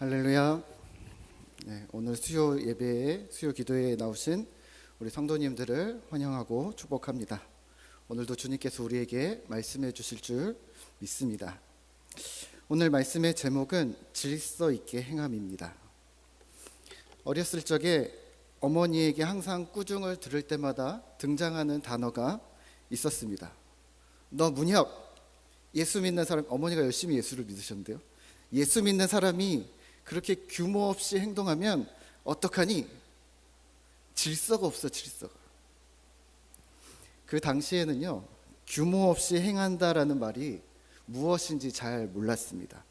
할렐루야. 오늘 수요 예배에 수요 기도회에 나오신 우리 성도님들을 환영하고 축복합니다. 오늘도 주님께서 우리에게 말씀해 주실 줄 믿습니다. 오늘 말씀의 제목은 질서 있게 행함입니다. 어렸을 적에 어머니에게 항상 꾸중을 들을 때마다 등장하는 단어가 있었습니다. 너 문혁, 예수 믿는 사람, 어머니가 열심히 예수를 믿으셨는데요, 예수 믿는 사람이 그렇게 규모 없이 행동하면 어떡하니? 질서가 없어, 질서가. 그 당시에는요, 규모 없이 행한다라는 말이 무엇인지 잘 몰랐습니다.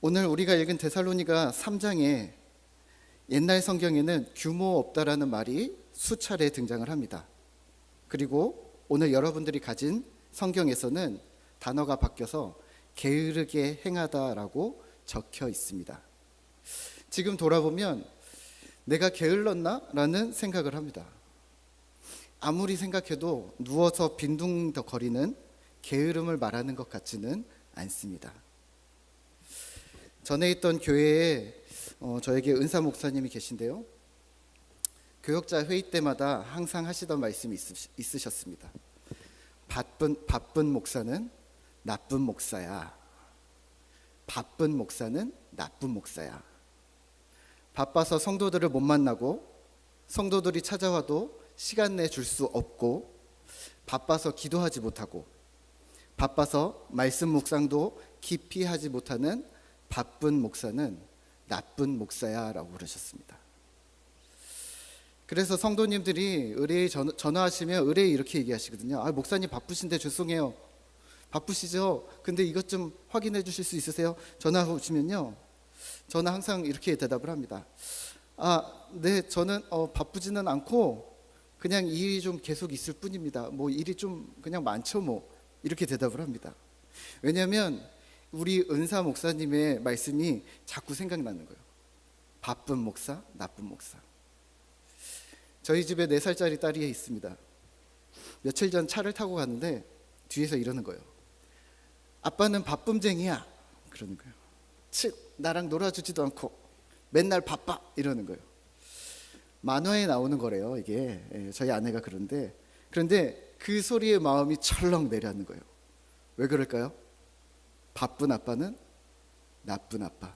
오늘 우리가 읽은 데살로니가 3장에 옛날 성경에는 규모 없다라는 말이 수차례 등장을 합니다. 그리고 오늘 여러분들이 가진 성경에서는 단어가 바뀌어서 게으르게 행하다라고 적혀 있습니다. 지금 돌아보면 내가 게을렀나? 라는 생각을 합니다. 아무리 생각해도 누워서 빈둥거리는 게으름을 말하는 것 같지는 않습니다. 전에 있던 교회에 저에게 은사 목사님이 계신데요, 교역자 회의 때마다 항상 하시던 말씀이 있으셨습니다. 바쁜 목사는 나쁜 목사야. 바쁜 목사는 나쁜 목사야. 바빠서 성도들을 못 만나고 성도들이 찾아와도 시간 내 줄 수 없고, 바빠서 기도하지 못하고 바빠서 말씀 묵상도 깊이 하지 못하는 바쁜 목사는 나쁜 목사야 라고 그러셨습니다. 그래서 성도님들이 의뢰에 전화하시면 의뢰에 이렇게 얘기하시거든요. 목사님 바쁘신데 죄송해요. 바쁘시죠? 근데 이것 좀 확인해 주실 수 있으세요? 전화 오시면요, 저는 항상 이렇게 대답을 합니다. 네, 저는 바쁘지는 않고 그냥 일이 좀 계속 있을 뿐입니다. 뭐 일이 좀 그냥 많죠 뭐, 이렇게 대답을 합니다. 왜냐하면 우리 은사 목사님의 말씀이 자꾸 생각나는 거예요. 바쁜 목사, 나쁜 목사. 저희 집에 4살짜리 딸이 있습니다. 며칠 전 차를 타고 갔는데 뒤에서 이러는 거예요. 아빠는 바쁨쟁이야, 그러는 거예요. 나랑 놀아주지도 않고 맨날 바빠, 이러는 거예요. 만화에 나오는 거래요, 이게. 저희 아내가 그런데 그 소리에 마음이 철렁 내려앉는 거예요. 왜 그럴까요? 바쁜 아빠는 나쁜 아빠.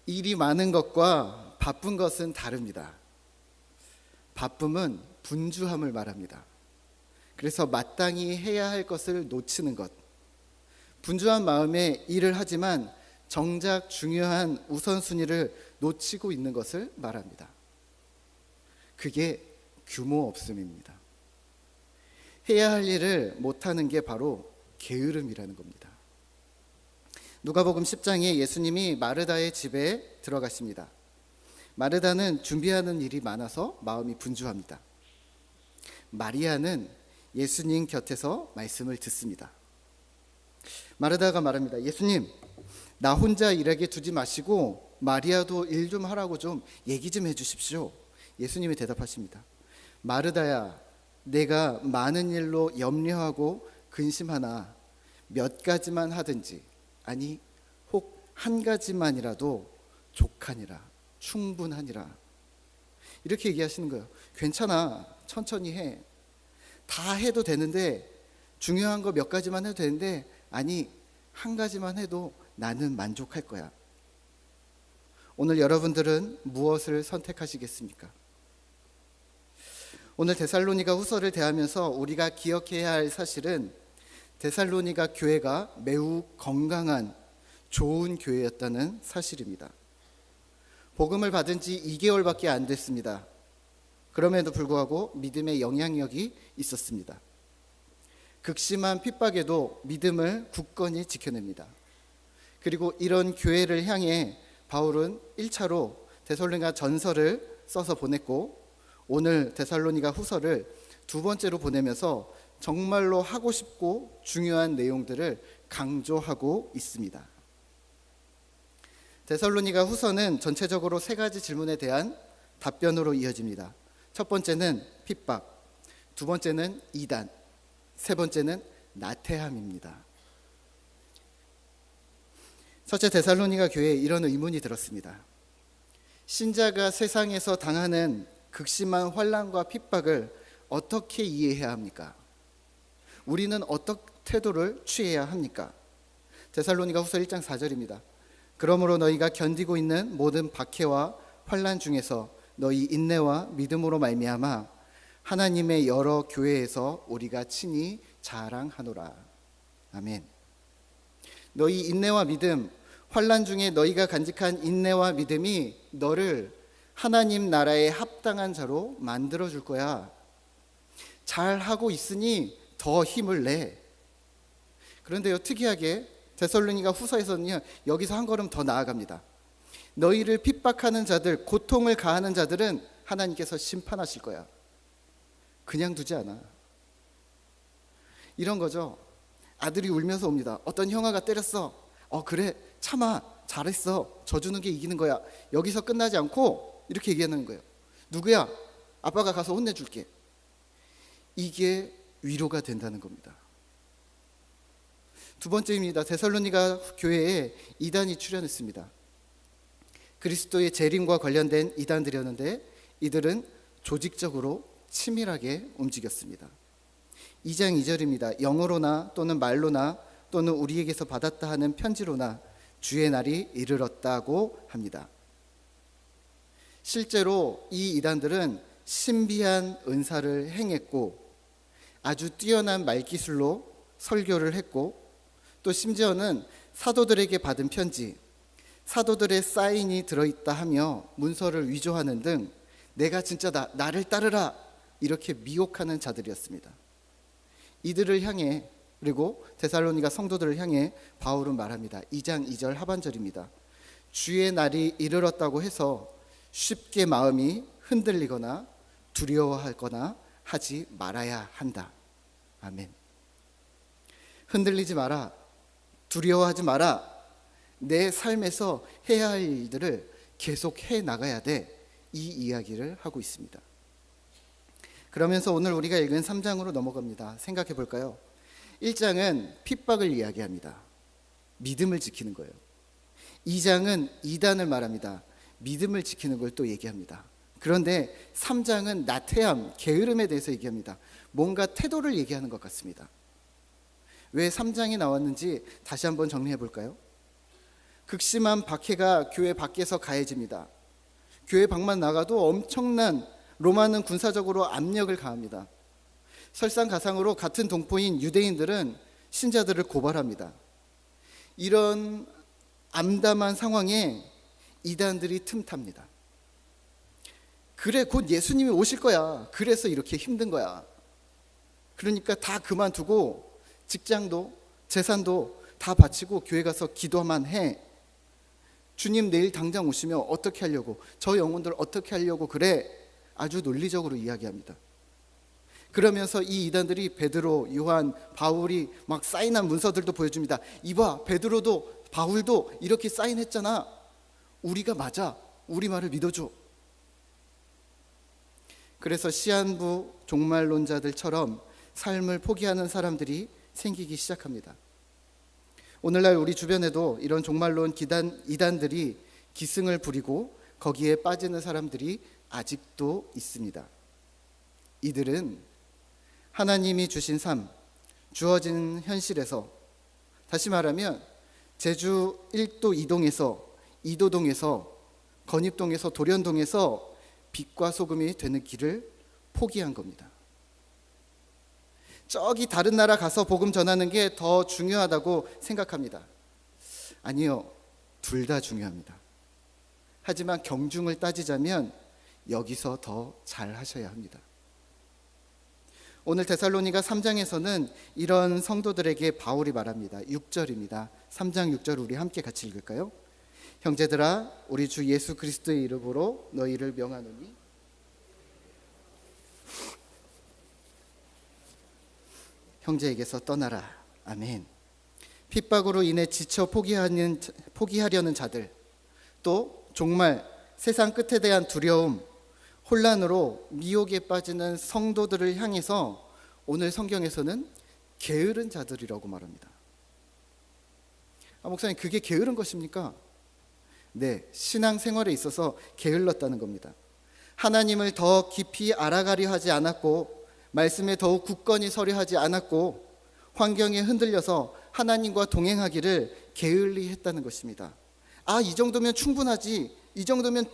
일이 많은 것과 바쁜 것은 다릅니다. 바쁨은 분주함을 말합니다. 그래서 마땅히 해야 할 것을 놓치는 것, 분주한 마음에 일을 하지만 정작 중요한 우선순위를 놓치고 있는 것을 말합니다. 그게 규모 없음입니다. 해야 할 일을 못하는 게 바로 게으름이라는 겁니다. 누가복음 10장에 예수님이 마르다의 집에 들어가십니다. 마르다는 준비하는 일이 많아서 마음이 분주합니다. 마리아는 예수님 곁에서 말씀을 듣습니다. 마르다가 말합니다. 예수님, 나 혼자 일하게 두지 마시고 마리아도 일 좀 하라고 좀 얘기 좀 해주십시오. 예수님이 대답하십니다. 마르다야, 내가 많은 일로 염려하고 근심하나 몇 가지만 하든지, 아니 혹 한 가지만이라도 족하니라, 충분하니라, 이렇게 얘기하시는 거예요. 괜찮아, 천천히 해. 다 해도 되는데, 중요한 거 몇 가지만 해도 되는데, 아니 한 가지만 해도 나는 만족할 거야. 오늘 여러분들은 무엇을 선택하시겠습니까? 오늘 데살로니가 후서를 대하면서 우리가 기억해야 할 사실은 데살로니가 교회가 매우 건강한 좋은 교회였다는 사실입니다. 복음을 받은 지 2개월밖에 안 됐습니다. 그럼에도 불구하고 믿음의 영향력이 있었습니다. 극심한 핍박에도 믿음을 굳건히 지켜냅니다. 그리고 이런 교회를 향해 바울은 1차로 데살로니가 전서를 써서 보냈고, 오늘 데살로니가 후서를 2번째로 보내면서 정말로 하고 싶고 중요한 내용들을 강조하고 있습니다. 데살로니가 후서는 전체적으로 3가지 질문에 대한 답변으로 이어집니다. 첫 번째는 핍박, 두 번째는 이단, 세 번째는 나태함입니다. 첫째 데살로니가 교회에 이런 의문이 들었습니다. 신자가 세상에서 당하는 극심한 환난과 핍박을 어떻게 이해해야 합니까? 우리는 어떤 태도를 취해야 합니까? 데살로니가 후서 1장 4절입니다. 그러므로 너희가 견디고 있는 모든 박해와 환난 중에서 너희 인내와 믿음으로 말미암아 하나님의 여러 교회에서 우리가 친히 자랑하노라. 아멘. 너희 인내와 믿음, 환난 중에 너희가 간직한 인내와 믿음이 너를 하나님 나라에 합당한 자로 만들어 줄 거야. 잘 하고 있으니 더 힘을 내. 그런데요, 특이하게 데살로니가 후서에서는요, 여기서 한 걸음 더 나아갑니다. 너희를 핍박하는 자들, 고통을 가하는 자들은 하나님께서 심판하실 거야. 그냥 두지 않아. 이런 거죠. 아들이 울면서 옵니다. 어떤 형아가 때렸어. 그래, 참아, 잘했어. 져주는 게 이기는 거야. 여기서 끝나지 않고 이렇게 얘기하는 거예요. 누구야? 아빠가 가서 혼내줄게. 이게 위로가 된다는 겁니다. 두 번째입니다. 데살로니가 교회에 이단이 출현했습니다. 그리스도의 재림과 관련된 이단들이었는데 이들은 조직적으로 치밀하게 움직였습니다. 2장 2절입니다. 영어로나 또는 말로나 또는 우리에게서 받았다 하는 편지로나 주의 날이 이르렀다고 합니다. 실제로 이 이단들은 신비한 은사를 행했고 아주 뛰어난 말기술로 설교를 했고 또 심지어는 사도들에게 받은 편지, 사도들의 사인이 들어있다 하며 문서를 위조하는 등 내가 진짜 나를 따르라 이렇게 미혹하는 자들이었습니다. 이들을 향해 그리고 데살로니가 성도들을 향해 바울은 말합니다. 2장 2절 하반절입니다. 주의 날이 이르렀다고 해서 쉽게 마음이 흔들리거나 두려워하거나 하지 말아야 한다. 아멘. 흔들리지 마라. 두려워하지 마라. 내 삶에서 해야 할 일들을 계속 해 나가야 돼. 이 이야기를 하고 있습니다. 그러면서 오늘 우리가 읽은 3장으로 넘어갑니다. 생각해 볼까요? 1장은 핍박을 이야기합니다. 믿음을 지키는 거예요. 2장은 이단을 말합니다. 믿음을 지키는 걸 또 얘기합니다. 그런데 3장은 나태함, 게으름에 대해서 얘기합니다. 뭔가 태도를 얘기하는 것 같습니다. 왜 3장이 나왔는지 다시 한번 정리해 볼까요? 극심한 박해가 교회 밖에서 가해집니다. 교회 밖만 나가도 엄청난 로마는 군사적으로 압력을 가합니다. 설상가상으로 같은 동포인 유대인들은 신자들을 고발합니다. 이런 암담한 상황에 이단들이 틈탑니다. 그래, 곧 예수님이 오실 거야. 그래서 이렇게 힘든 거야. 그러니까 다 그만두고 직장도 재산도 다 바치고 교회 가서 기도만 해. 주님 내일 당장 오시면 어떻게 하려고, 저 영혼들 어떻게 하려고 그래. 아주 논리적으로 이야기합니다. 그러면서 이 이단들이 베드로, 요한, 바울이 막 사인한 문서들도 보여줍니다. 이봐, 베드로도 바울도 이렇게 사인했잖아. 우리가 맞아. 우리 말을 믿어줘. 그래서 시한부 종말론자들처럼 삶을 포기하는 사람들이 생기기 시작합니다. 오늘날 우리 주변에도 이런 종말론 이단들이 기승을 부리고 거기에 빠지는 사람들이 아직도 있습니다. 이들은 하나님이 주신 삶, 주어진 현실에서, 다시 말하면 제주 1도 2동에서, 이도동에서, 건입동에서, 도련동에서 빛과 소금이 되는 길을 포기한 겁니다. 저기 다른 나라 가서 복음 전하는 게 더 중요하다고 생각합니다. 아니요, 둘 다 중요합니다. 하지만 경중을 따지자면 여기서 더 잘하셔야 합니다. 오늘 데살로니가 3장에서는 이런 성도들에게 바울이 말합니다. 6절입니다. 3장 6절 우리 함께 같이 읽을까요? 형제들아, 우리 주 예수 그리스도의 이름으로 너희를 명하노니 형제에게서 떠나라. 아멘. 핍박으로 인해 지쳐 포기하려는 자들, 또 정말 세상 끝에 대한 두려움, 혼란으로 미혹에 빠지는 성도들을 향해서 오늘 성경에서는 게으른 자들이라고 말합니다. 목사님 그게 게으른 것입니까? 네, 신앙생활에 있어서 게을렀다는 겁니다. 하나님을 더 깊이 알아가려 하지 않았고 말씀에 더욱 굳건히 서려 하지 않았고 환경에 흔들려서 하나님과 동행하기를 게을리 했다는 것입니다. 이 정도면 충분하지, 이 정도면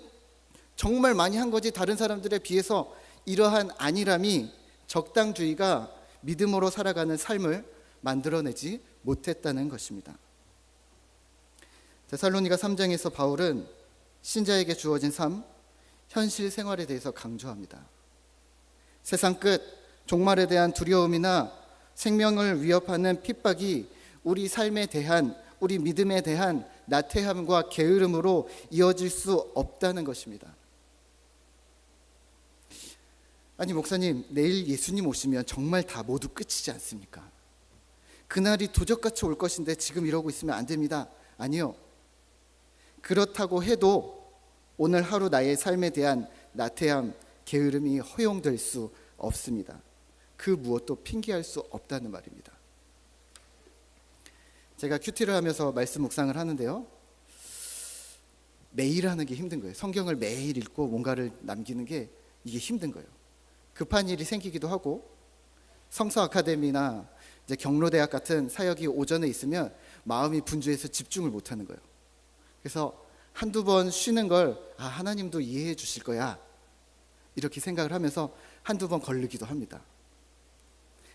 정말 많이 한 거지, 다른 사람들에 비해서 이러한 안일함이 적당주의가 믿음으로 살아가는 삶을 만들어내지 못했다는 것입니다. 데살로니가 3장에서 바울은 신자에게 주어진 삶, 현실 생활에 대해서 강조합니다. 세상 끝, 종말에 대한 두려움이나 생명을 위협하는 핍박이 우리 삶에 대한, 우리 믿음에 대한 나태함과 게으름으로 이어질 수 없다는 것입니다. 아니 목사님, 내일 예수님 오시면 정말 다 모두 끝이지 않습니까? 그날이 도적같이 올 것인데 지금 이러고 있으면 안 됩니다. 아니요. 그렇다고 해도 오늘 하루 나의 삶에 대한 나태함, 게으름이 허용될 수 없습니다. 그 무엇도 핑계할 수 없다는 말입니다. 제가 큐티를 하면서 말씀 묵상을 하는데요, 매일 하는 게 힘든 거예요. 성경을 매일 읽고 뭔가를 남기는 게 이게 힘든 거예요. 급한 일이 생기기도 하고 성서 아카데미나 이제 경로대학 같은 사역이 오전에 있으면 마음이 분주해서 집중을 못하는 거예요. 그래서 한두 번 쉬는 걸 하나님도 이해해 주실 거야 이렇게 생각을 하면서 한두 번 걸르기도 합니다.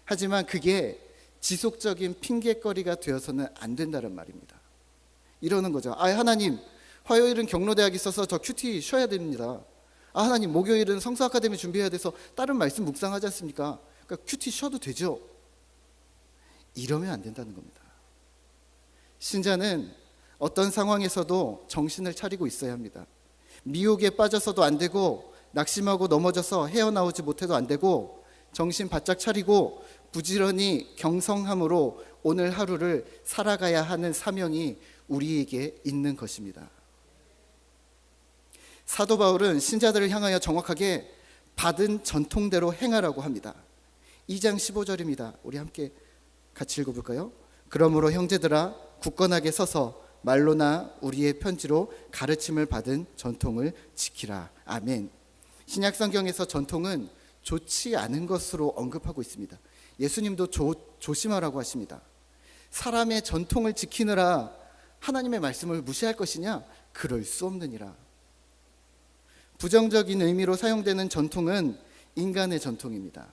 하지만 그게 지속적인 핑계거리가 되어서는 안 된다는 말입니다. 이러는 거죠. 하나님, 화요일은 경로대학이 있어서 저 큐티 쉬어야 됩니다. 하나님, 목요일은 성서 아카데미 준비해야 돼서 다른 말씀 묵상하지 않습니까? 그러니까 큐티 쉬어도 되죠. 이러면 안 된다는 겁니다. 신자는 어떤 상황에서도 정신을 차리고 있어야 합니다. 미혹에 빠져서도 안 되고 낙심하고 넘어져서 헤어나오지 못해도 안 되고 정신 바짝 차리고 부지런히 경성함으로 오늘 하루를 살아가야 하는 사명이 우리에게 있는 것입니다. 사도 바울은 신자들을 향하여 정확하게 받은 전통대로 행하라고 합니다. 2장 15절입니다. 우리 함께 같이 읽어볼까요? 그러므로 형제들아 굳건하게 서서 말로나 우리의 편지로 가르침을 받은 전통을 지키라. 아멘. 신약 성경에서 전통은 좋지 않은 것으로 언급하고 있습니다. 예수님도 조심하라고 하십니다. 사람의 전통을 지키느라 하나님의 말씀을 무시할 것이냐? 그럴 수 없느니라. 부정적인 의미로 사용되는 전통은 인간의 전통입니다.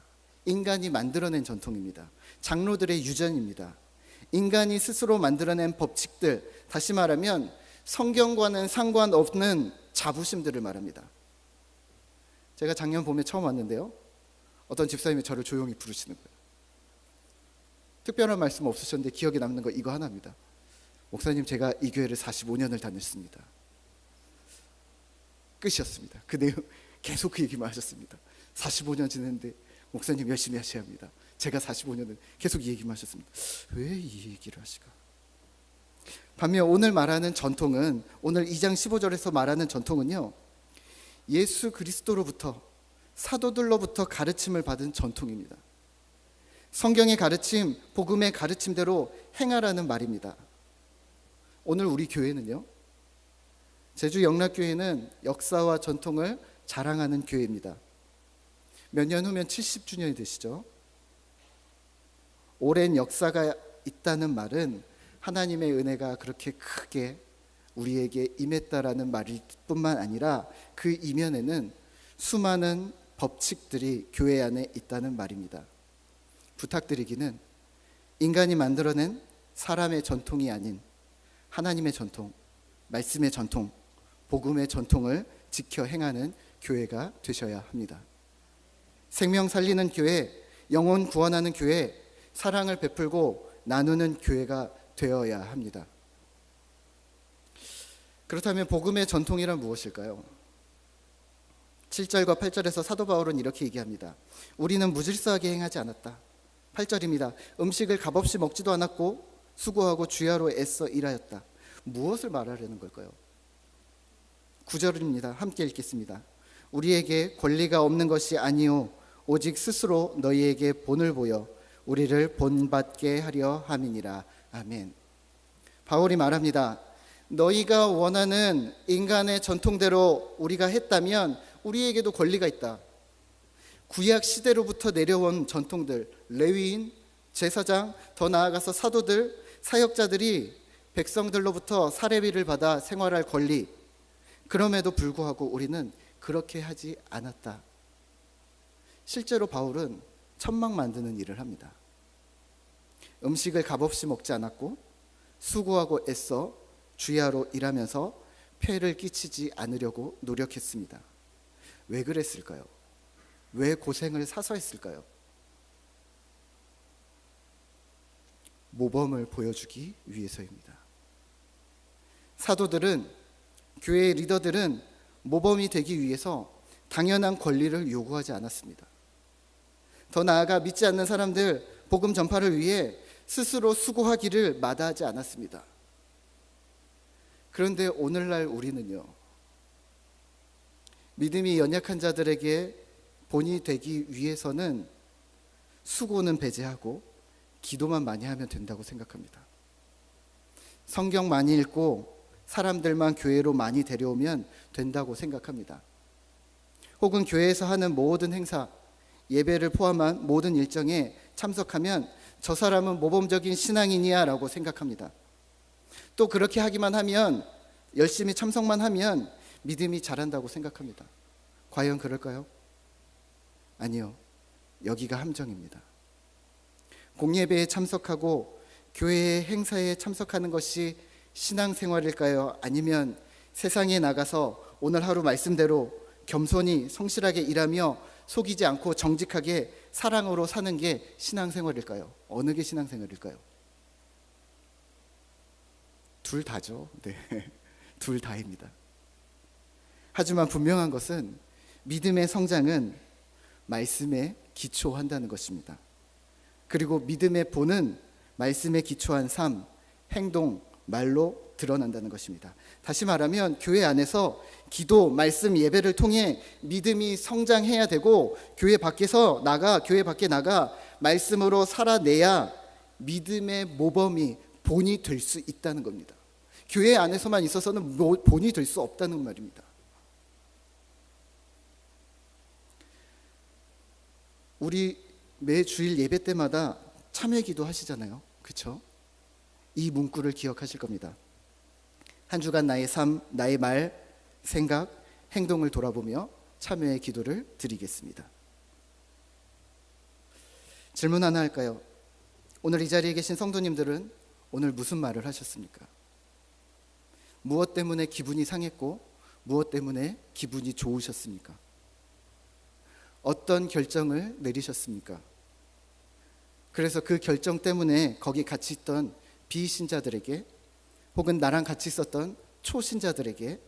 인간이 만들어낸 전통입니다. 장로들의 유전입니다. 인간이 스스로 만들어낸 법칙들, 다시 말하면 성경과는 상관없는 자부심들을 말합니다. 제가 작년 봄에 처음 왔는데요, 어떤 집사님이 저를 조용히 부르시는 거예요. 특별한 말씀 없으셨는데 기억에 남는 거 이거 하나입니다. 목사님, 제가 이 교회를 45년을 다녔습니다. 끝이었습니다. 그 내용 계속 그 얘기만 하셨습니다. 45년 지냈는데 목사님 열심히 하셔야 합니다. 제가 45년을 계속 이 얘기만 하셨습니다. 왜 이 얘기를 하시까? 반면 오늘 말하는 전통은, 오늘 2장 15절에서 말하는 전통은요, 예수 그리스도로부터, 사도들로부터 가르침을 받은 전통입니다. 성경의 가르침, 복음의 가르침대로 행하라는 말입니다. 오늘 우리 교회는요, 제주 영락교회는 역사와 전통을 자랑하는 교회입니다. 몇 년 후면 70주년이 되시죠. 오랜 역사가 있다는 말은 하나님의 은혜가 그렇게 크게 우리에게 임했다라는 말일 뿐만 아니라 그 이면에는 수많은 법칙들이 교회 안에 있다는 말입니다. 부탁드리기는 인간이 만들어낸 사람의 전통이 아닌 하나님의 전통, 말씀의 전통, 복음의 전통을 지켜 행하는 교회가 되셔야 합니다. 생명 살리는 교회, 영혼 구원하는 교회, 사랑을 베풀고 나누는 교회가 되어야 합니다. 그렇다면 복음의 전통이란 무엇일까요? 7절과 8절에서 사도 바울은 이렇게 얘기합니다. 우리는 무질서하게 행하지 않았다. 8절입니다. 음식을 값없이 먹지도 않았고 수고하고 주야로 애써 일하였다. 무엇을 말하려는 걸까요? 9절입니다. 함께 읽겠습니다. 우리에게 권리가 없는 것이 아니오 오직 스스로 너희에게 본을 보여 우리를 본받게 하려 함이니라. 아멘. 바울이 말합니다. 너희가 원하는 인간의 전통대로 우리가 했다면 우리에게도 권리가 있다. 구약 시대로부터 내려온 전통들, 레위인, 제사장, 더 나아가서 사도들, 사역자들이 백성들로부터 사례비를 받아 생활할 권리, 그럼에도 불구하고 우리는 그렇게 하지 않았다. 실제로 바울은 천막 만드는 일을 합니다. 음식을 값없이 먹지 않았고 수고하고 애써 주야로 일하면서 폐를 끼치지 않으려고 노력했습니다. 왜 그랬을까요? 왜 고생을 사서 했을까요? 모범을 보여주기 위해서입니다. 사도들은, 교회의 리더들은 모범이 되기 위해서 당연한 권리를 요구하지 않았습니다. 더 나아가 믿지 않는 사람들 복음 전파를 위해 스스로 수고하기를 마다하지 않았습니다. 그런데 오늘날 우리는요, 믿음이 연약한 자들에게 본이 되기 위해서는 수고는 배제하고 기도만 많이 하면 된다고 생각합니다. 성경 많이 읽고 사람들만 교회로 많이 데려오면 된다고 생각합니다. 혹은 교회에서 하는 모든 행사, 예배를 포함한 모든 일정에 참석하면 저 사람은 모범적인 신앙인이야 라고 생각합니다. 또 그렇게 하기만 하면, 열심히 참석만 하면 믿음이 자란다고 생각합니다. 과연 그럴까요? 아니요. 여기가 함정입니다. 공예배에 참석하고 교회의 행사에 참석하는 것이 신앙생활일까요? 아니면 세상에 나가서 오늘 하루 말씀대로 겸손히 성실하게 일하며 속이지 않고 정직하게 사랑으로 사는 게 신앙생활일까요? 어느 게 신앙생활일까요? 둘 다죠. 네. 둘 다입니다. 하지만 분명한 것은 믿음의 성장은 말씀에 기초한다는 것입니다. 그리고 믿음의 본은 말씀에 기초한 삶, 행동, 말로 드러난다는 것입니다. 다시 말하면 교회 안에서 기도, 말씀, 예배를 통해 믿음이 성장해야 되고 교회 밖에 나가 말씀으로 살아내야 믿음의 모범이 본이 될 수 있다는 겁니다. 교회 안에서만 있어서는 본이 될 수 없다는 말입니다. 우리 매 주일 예배 때마다 참회 기도 하시잖아요. 그렇죠? 이 문구를 기억하실 겁니다. 한 주간 나의 삶, 나의 말, 생각, 행동을 돌아보며 참회의 기도를 드리겠습니다. 질문 하나 할까요? 오늘 이 자리에 계신 성도님들은 오늘 무슨 말을 하셨습니까? 무엇 때문에 기분이 상했고 무엇 때문에 기분이 좋으셨습니까? 어떤 결정을 내리셨습니까? 그래서 그 결정 때문에 거기 같이 있던 비신자들에게 혹은 나랑 같이 있었던 초신자들에게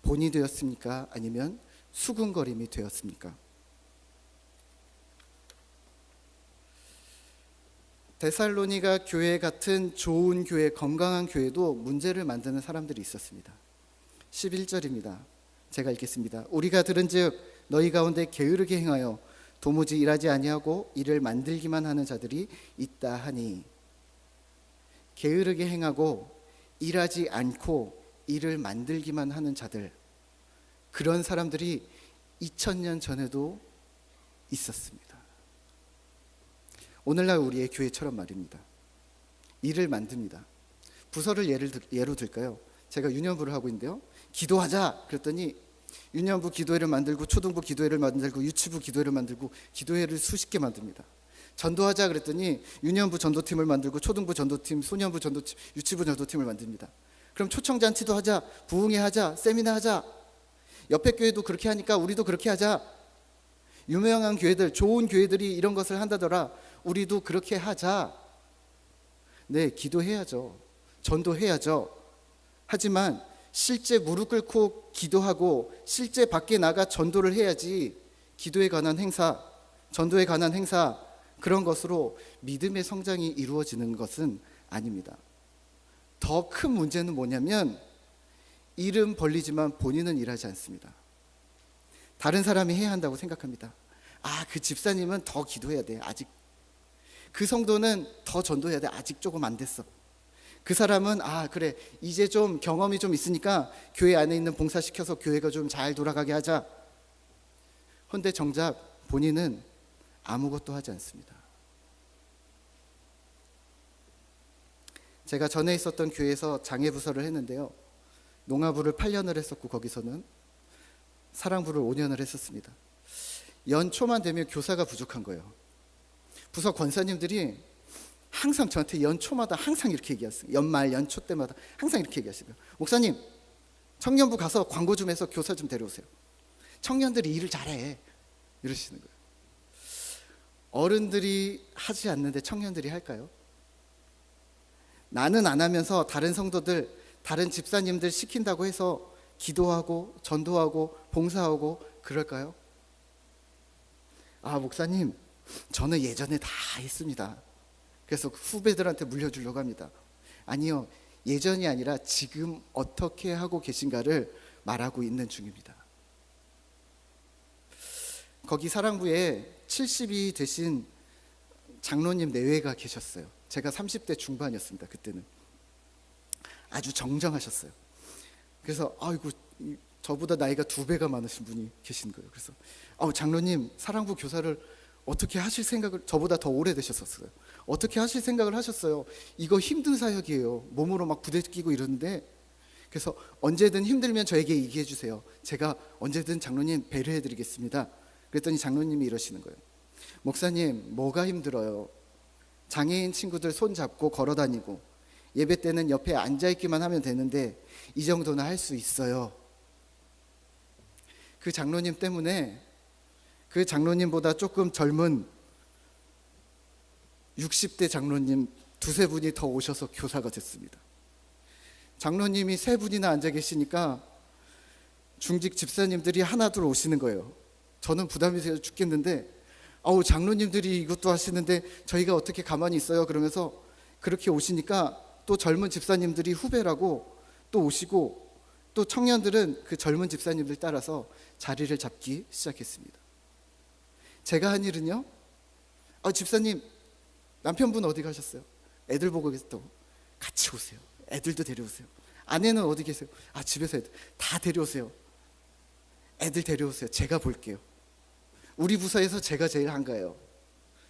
본이 되었습니까? 아니면 수군거림이 되었습니까? 데살로니가 교회 같은 좋은 교회, 건강한 교회도 문제를 만드는 사람들이 있었습니다. 11절입니다. 제가 읽겠습니다. 우리가 들은즉 너희 가운데 게으르게 행하여 도무지 일하지 아니하고 일을 만들기만 하는 자들이 있다 하니, 게으르게 행하고 일하지 않고 일을 만들기만 하는 자들, 그런 사람들이 2000년 전에도 있었습니다. 오늘날 우리의 교회처럼 말입니다. 일을 만듭니다. 부서를 예로 들까요? 제가 유년부를 하고 있는데요. 기도하자 그랬더니 유년부 기도회를 만들고 초등부 기도회를 만들고 유치부 기도회를 만들고 기도회를 수십 개 만듭니다. 전도하자 그랬더니 유년부 전도팀을 만들고 초등부 전도팀, 소년부 전도팀, 유치부 전도팀을 만듭니다. 그럼 초청잔치도 하자, 부흥회 하자, 세미나 하자. 옆에 교회도 그렇게 하니까 우리도 그렇게 하자. 유명한 교회들, 좋은 교회들이 이런 것을 한다더라. 우리도 그렇게 하자. 네, 기도해야죠. 전도해야죠. 하지만 실제 무릎 꿇고 기도하고 실제 밖에 나가 전도를 해야지 기도에 관한 행사, 전도에 관한 행사, 그런 것으로 믿음의 성장이 이루어지는 것은 아닙니다. 더 큰 문제는 뭐냐면 일은 벌리지만 본인은 일하지 않습니다. 다른 사람이 해야 한다고 생각합니다. 그 집사님은 더 기도해야 돼. 아직 그 성도는 더 전도해야 돼. 아직 조금 안 됐어. 그 사람은 그래, 이제 좀 경험이 좀 있으니까 교회 안에 있는 봉사시켜서 교회가 좀 잘 돌아가게 하자. 근데 정작 본인은 아무것도 하지 않습니다. 제가 전에 있었던 교회에서 장애부서를 했는데요, 농아부를 8년을 했었고 거기서는 사랑부를 5년을 했었습니다. 연초만 되면 교사가 부족한 거예요. 부서 권사님들이 항상 저한테 연초마다 항상 이렇게 얘기하세요. 연말 연초 때마다 항상 이렇게 얘기하시고요. 목사님, 청년부 가서 광고 좀 해서 교사 좀 데려오세요. 청년들이 일을 잘해, 이러시는 거예요. 어른들이 하지 않는데 청년들이 할까요? 나는 안 하면서 다른 성도들, 다른 집사님들 시킨다고 해서 기도하고 전도하고 봉사하고 그럴까요? 목사님, 저는 예전에 다 했습니다. 그래서 후배들한테 물려주려고 합니다. 아니요, 예전이 아니라 지금 어떻게 하고 계신가를 말하고 있는 중입니다. 거기 사랑부에 70이 되신 장로님 내외가 계셨어요. 제가 30대 중반이었습니다. 그때는 아주 정정하셨어요. 그래서 아이고, 저보다 나이가 2배가 많으신 분이 계신 거예요. 그래서 장로님, 사랑부 교사를 어떻게 하실 생각을, 저보다 더 오래되셨었어요. 어떻게 하실 생각을 하셨어요? 이거 힘든 사역이에요. 몸으로 막 부대끼고 이러는데. 그래서 언제든 힘들면 저에게 얘기해 주세요. 제가 언제든 장로님 배려해 드리겠습니다. 그랬더니 장로님이 이러시는 거예요. 목사님, 뭐가 힘들어요? 장애인 친구들 손 잡고 걸어 다니고 예배 때는 옆에 앉아 있기만 하면 되는데 이 정도는 할 수 있어요. 그 장로님 때문에 그 장로님보다 조금 젊은 60대 장로님 2-3분이 더 오셔서 교사가 됐습니다. 장로님이 3분이나 앉아 계시니까 중직 집사님들이 하나둘 오시는 거예요. 저는 부담이 돼서 죽겠는데 장로님들이 이것도 하시는데 저희가 어떻게 가만히 있어요? 그러면서 그렇게 오시니까 또 젊은 집사님들이 후배라고 또 오시고, 또 청년들은 그 젊은 집사님들 따라서 자리를 잡기 시작했습니다. 제가 한 일은요, 집사님, 남편분 어디 가셨어요? 애들 보고 계셨다고. 같이 오세요. 애들도 데려오세요. 아내는 어디 계세요? 집에서 애들 다 데려오세요. 애들 데려오세요. 제가 볼게요. 우리 부서에서 제가 제일 한가해요.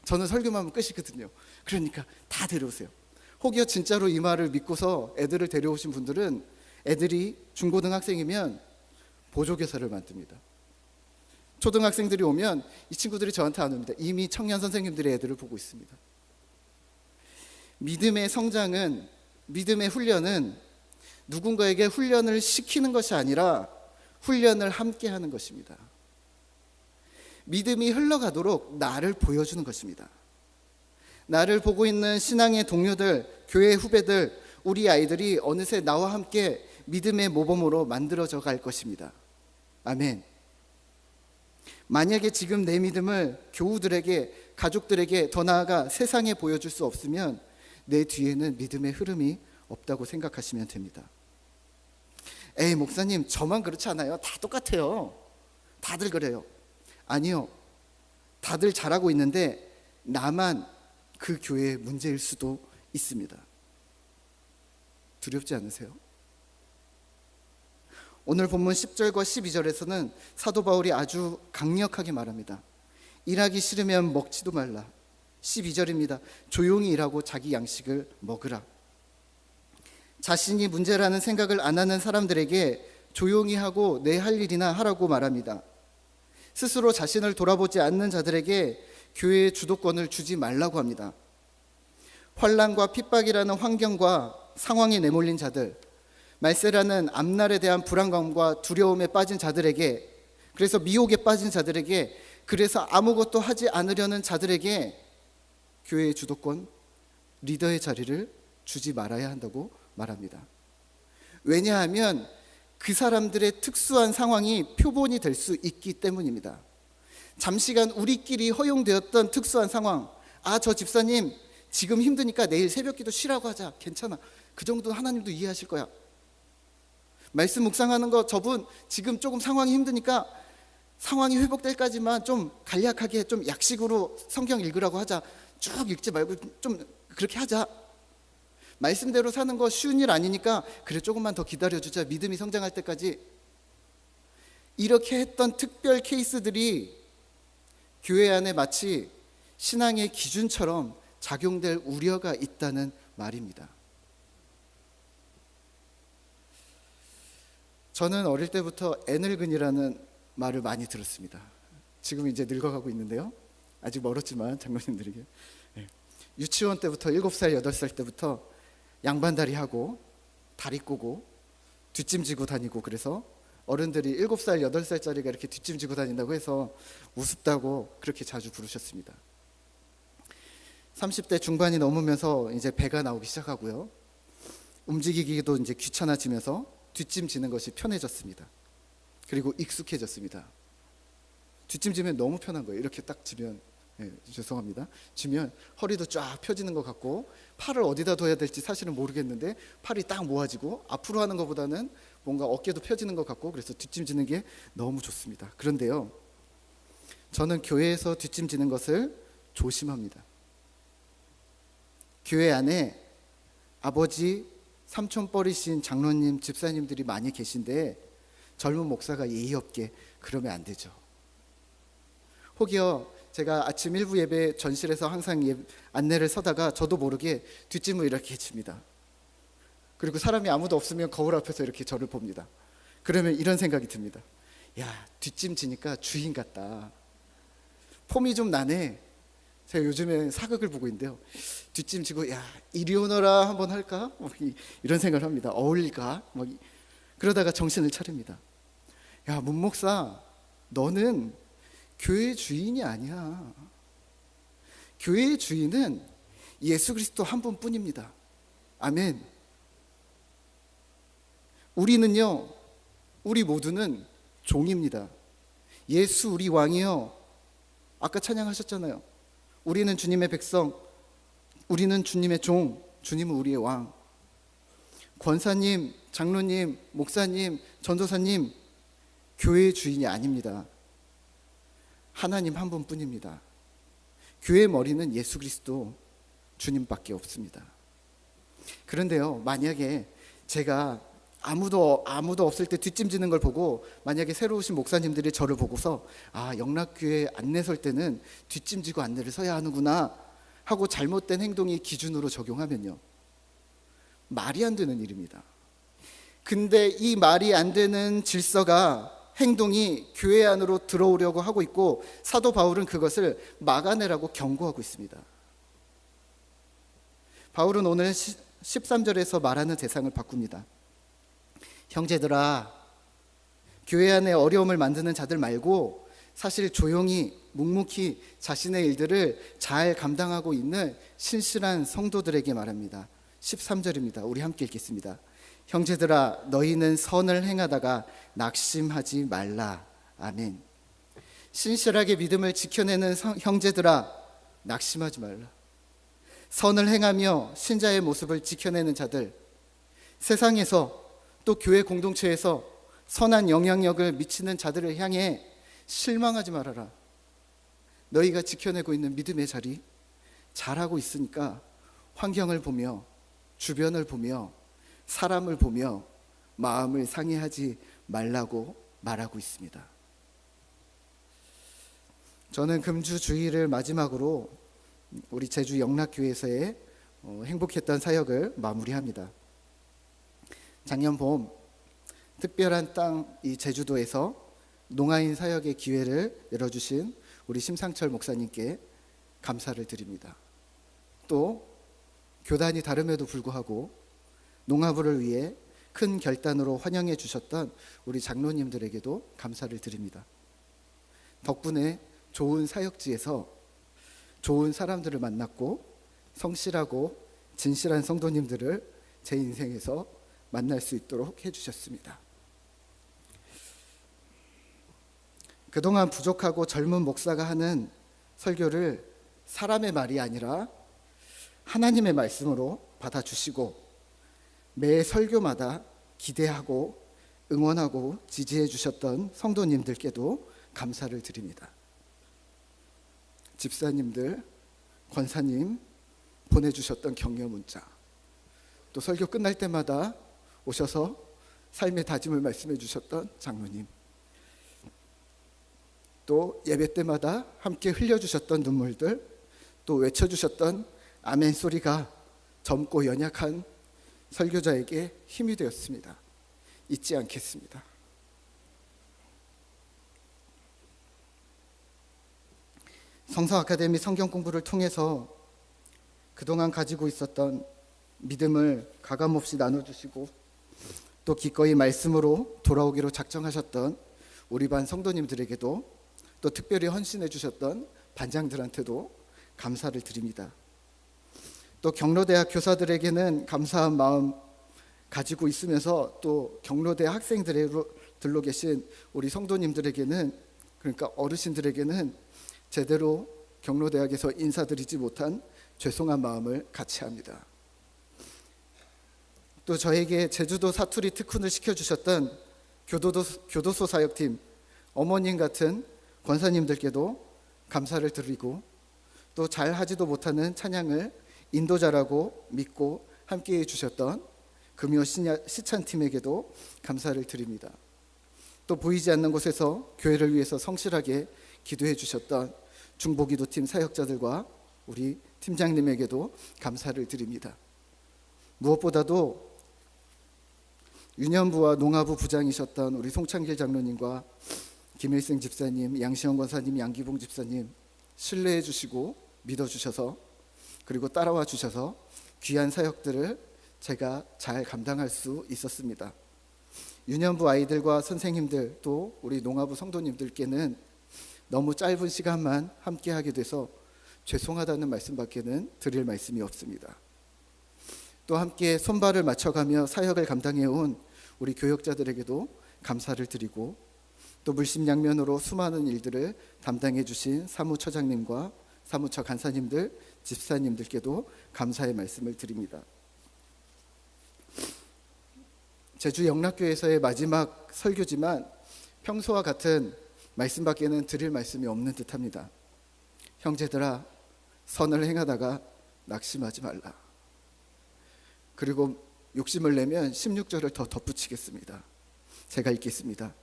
저는 설교만 하면 끝이거든요. 그러니까 다 데려오세요. 혹여 진짜로 이 말을 믿고서 애들을 데려오신 분들은 애들이 중고등학생이면 보조교사를 만듭니다. 초등학생들이 오면 이 친구들이 저한테 안 옵니다. 이미 청년 선생님들의 애들을 보고 있습니다. 믿음의 성장은, 믿음의 훈련은 누군가에게 훈련을 시키는 것이 아니라 훈련을 함께 하는 것입니다. 믿음이 흘러가도록 나를 보여주는 것입니다. 나를 보고 있는 신앙의 동료들, 교회 후배들, 우리 아이들이 어느새 나와 함께 믿음의 모범으로 만들어져 갈 것입니다. 아멘. 만약에 지금 내 믿음을 교우들에게, 가족들에게, 더 나아가 세상에 보여줄 수 없으면 내 뒤에는 믿음의 흐름이 없다고 생각하시면 됩니다. 에이, 목사님, 저만 그렇지 않아요. 다 똑같아요. 다들 그래요. 아니요, 다들 잘하고 있는데 나만 그 교회의 문제일 수도 있습니다. 두렵지 않으세요? 오늘 본문 10절과 12절에서는 사도 바울이 아주 강력하게 말합니다. 일하기 싫으면 먹지도 말라. 12절입니다. 조용히 일하고 자기 양식을 먹으라. 자신이 문제라는 생각을 안 하는 사람들에게 조용히 하고 내 할 일이나 하라고 말합니다. 스스로 자신을 돌아보지 않는 자들에게 교회의 주도권을 주지 말라고 합니다. 환난과 핍박이라는 환경과 상황에 내몰린 자들, 말세라는 앞날에 대한 불안감과 두려움에 빠진 자들에게, 그래서 미혹에 빠진 자들에게, 그래서 아무것도 하지 않으려는 자들에게 교회의 주도권, 리더의 자리를 주지 말아야 한다고 말합니다. 왜냐하면 그 사람들의 특수한 상황이 표본이 될 수 있기 때문입니다. 잠시간 우리끼리 허용되었던 특수한 상황, 저 집사님 지금 힘드니까 내일 새벽기도 쉬라고 하자. 괜찮아. 그 정도는 하나님도 이해하실 거야. 말씀 묵상하는 거, 저분 지금 조금 상황이 힘드니까 상황이 회복될 때까지만 좀 간략하게 좀 약식으로 성경 읽으라고 하자. 쭉 읽지 말고 좀 그렇게 하자. 말씀대로 사는 거 쉬운 일 아니니까 그래 조금만 더 기다려주자, 믿음이 성장할 때까지. 이렇게 했던 특별 케이스들이 교회 안에 마치 신앙의 기준처럼 작용될 우려가 있다는 말입니다. 저는 어릴 때부터 애늙은이라는 말을 많이 들었습니다. 지금 이제 늙어가고 있는데요. 아직 멀었지만 장로님들에게. 유치원 때부터 7살, 8살 때부터 양반다리 하고 다리 꼬고 뒷짐지고 다니고, 그래서 어른들이 7살, 8살짜리가 이렇게 뒷짐지고 다닌다고 해서 우습다고 그렇게 자주 부르셨습니다. 30대 중반이 넘으면서 이제 배가 나오기 시작하고요. 움직이기도 이제 귀찮아지면서 뒷짐지는 것이 편해졌습니다. 그리고 익숙해졌습니다. 뒷짐지면 너무 편한 거예요. 이렇게 딱 지면, 죄송합니다. 지면 허리도 쫙 펴지는 것 같고, 팔을 어디다 둬야 될지 사실은 모르겠는데 팔이 딱 모아지고 앞으로 하는 것보다는 뭔가 어깨도 펴지는 것 같고, 그래서 뒷짐지는 게 너무 좋습니다. 그런데요, 저는 교회에서 뒷짐지는 것을 조심합니다. 교회 안에 아버지, 삼촌뻘이신 장로님, 집사님들이 많이 계신데 젊은 목사가 예의 없게 그러면 안 되죠. 혹여 제가 아침 1부 예배 전실에서 항상 안내를 서다가 저도 모르게 뒷짐을 이렇게 칩니다. 그리고 사람이 아무도 없으면 거울 앞에서 이렇게 저를 봅니다. 그러면 이런 생각이 듭니다. 야, 뒷짐 지니까 주인 같다. 폼이 좀 나네. 제가 요즘에 사극을 보고 있는데요. 뒷짐 지고 야, 이리 오너라 한번 할까? 이런 생각을 합니다. 어울릴까? 그러다가 정신을 차립니다. 야, 문 목사, 너는 교회의 주인이 아니야. 교회의 주인은 예수 그리스도 한 분뿐입니다. 아멘. 우리는요, 우리 모두는 종입니다. 예수 우리 왕이요, 아까 찬양하셨잖아요. 우리는 주님의 백성, 우리는 주님의 종, 주님은 우리의 왕. 권사님, 장로님, 목사님, 전도사님, 교회의 주인이 아닙니다. 하나님 한 분뿐입니다. 교회의 머리는 예수 그리스도 주님밖에 없습니다. 그런데요, 만약에 제가 아무도 없을 때 뒷짐지는 걸 보고 만약에 새로 오신 목사님들이 저를 보고서 아, 영락교회 안내 설 때는 뒷짐지고 안내를 서야 하는구나 하고 잘못된 행동이 기준으로 적용하면요, 말이 안 되는 일입니다. 근데 이 말이 안 되는 질서가, 행동이 교회 안으로 들어오려고 하고 있고, 사도 바울은 그것을 막아내라고 경고하고 있습니다. 바울은 오늘 13절에서 말하는 대상을 바꿉니다. 형제들아, 교회 안에 어려움을 만드는 자들 말고 사실 조용히 묵묵히 자신의 일들을 잘 감당하고 있는 신실한 성도들에게 말합니다. 13절입니다. 우리 함께 읽겠습니다. 형제들아, 너희는 선을 행하다가 낙심하지 말라. 아멘. 신실하게 믿음을 지켜내는 형제들아, 낙심하지 말라. 선을 행하며 신자의 모습을 지켜내는 자들, 세상에서 또 교회 공동체에서 선한 영향력을 미치는 자들을 향해 실망하지 말아라. 너희가 지켜내고 있는 믿음의 자리 잘하고 있으니까 환경을 보며, 주변을 보며, 사람을 보며 마음을 상해하지 말라고 말하고 있습니다. 저는 금주 주일을 마지막으로 우리 제주 영락교회에서의 행복했던 사역을 마무리합니다. 작년 봄 특별한 땅 이 제주도에서 농아인 사역의 기회를 열어주신 우리 심상철 목사님께 감사를 드립니다. 또 교단이 다름에도 불구하고 농아부를 위해 큰 결단으로 환영해 주셨던 우리 장로님들에게도 감사를 드립니다. 덕분에 좋은 사역지에서 좋은 사람들을 만났고 성실하고 진실한 성도님들을 제 인생에서 만날 수 있도록 해주셨습니다. 그동안 부족하고 젊은 목사가 하는 설교를 사람의 말이 아니라 하나님의 말씀으로 받아주시고 매 설교마다 기대하고 응원하고 지지해 주셨던 성도님들께도 감사를 드립니다. 집사님들, 권사님 보내주셨던 격려 문자, 또 설교 끝날 때마다 오셔서 삶의 다짐을 말씀해 주셨던 장로님, 또 예배 때마다 함께 흘려주셨던 눈물들, 또 외쳐주셨던 아멘 소리가 젊고 연약한 설교자에게 힘이 되었습니다. 잊지 않겠습니다. 성서 아카데미 성경 공부를 통해서 그동안 가지고 있었던 믿음을 가감없이 나눠주시고 또 기꺼이 말씀으로 돌아오기로 작정하셨던 우리 반 성도님들에게도, 또 특별히 헌신해 주셨던 반장들한테도 감사를 드립니다. 또 경로대학 교사들에게는 감사한 마음 가지고 있으면서, 또 경로대 학생들로 계신 우리 성도님들에게는, 그러니까 어르신들에게는 제대로 경로대학에서 인사드리지 못한 죄송한 마음을 같이 합니다. 또 저에게 제주도 사투리 특훈을 시켜주셨던 교도소 사역팀 어머님 같은 권사님들께도 감사를 드리고, 또 잘하지도 못하는 찬양을 인도자라고 믿고 함께해 주셨던 금요 시찬팀에게도 감사를 드립니다. 또 보이지 않는 곳에서 교회를 위해서 성실하게 기도해 주셨던 중보기도팀 사역자들과 우리 팀장님에게도 감사를 드립니다. 무엇보다도 유년부와 농아부 부장이셨던 우리 송창길 장로님과 김일생 집사님, 양시영 권사님, 양기봉 집사님 신뢰해 주시고 믿어 주셔서, 그리고 따라와 주셔서 귀한 사역들을 제가 잘 감당할 수 있었습니다. 유년부 아이들과 선생님들, 또 우리 농아부 성도님들께는 너무 짧은 시간만 함께 하게 돼서 죄송하다는 말씀밖에는 드릴 말씀이 없습니다. 또 함께 손발을 맞춰가며 사역을 감당해온 우리 교역자들에게도 감사를 드리고, 또 물심양면으로 수많은 일들을 담당해 주신 사무처장님과 사무처 간사님들, 집사님들께도 감사의 말씀을 드립니다. 제주 영락교회에서의 마지막 설교지만 평소와 같은 말씀밖에는 드릴 말씀이 없는 듯합니다. 형제들아, 선을 행하다가 낙심하지 말라. 그리고 욕심을 내면 16절을 더 덧붙이겠습니다. 제가 읽겠습니다.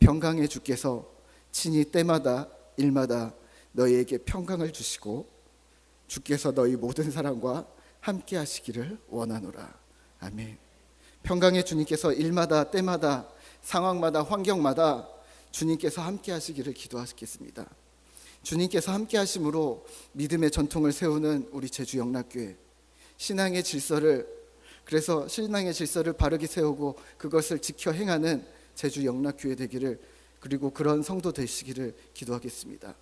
평강의 주께서 친히 때마다 일마다 너희에게 평강을 주시고 주께서 너희 모든 사람과 함께 하시기를 원하노라. 아멘. 평강의 주님께서 일마다 때마다 상황마다 환경마다 주님께서 함께 하시기를 기도하겠습니다. 주님께서 함께 하심으로 믿음의 전통을 세우는 우리 제주 영락교회, 신앙의 질서를 바르게 세우고 그것을 지켜 행하는 제주 영락교회 되기를, 그리고 그런 성도 되시기를 기도하겠습니다.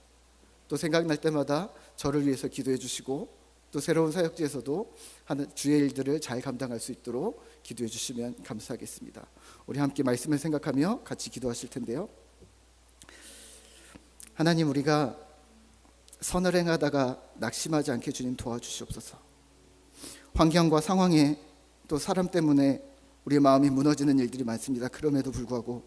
또 생각날 때마다 저를 위해서 기도해 주시고, 또 새로운 사역지에서도 하는 주의 일들을 잘 감당할 수 있도록 기도해 주시면 감사하겠습니다. 우리 함께 말씀을 생각하며 같이 기도하실 텐데요. 하나님, 우리가 선을 행하다가 낙심하지 않게 주님 도와주시옵소서. 환경과 상황에 또 사람 때문에 우리의 마음이 무너지는 일들이 많습니다. 그럼에도 불구하고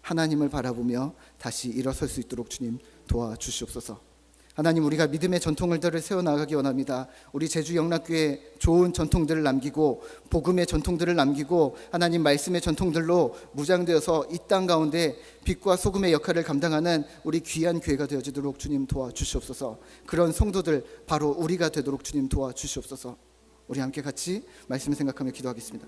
하나님을 바라보며 다시 일어설 수 있도록 주님 도와주시옵소서. 하나님, 우리가 믿음의 전통들을 세워나가기 원합니다. 우리 제주 영락교회 좋은 전통들을 남기고 복음의 전통들을 남기고 하나님 말씀의 전통들로 무장되어서 이 땅 가운데 빛과 소금의 역할을 감당하는 우리 귀한 교회가 되어지도록 주님 도와주시옵소서. 그런 성도들 바로 우리가 되도록 주님 도와주시옵소서. 우리 함께 같이 말씀을 생각하며 기도하겠습니다.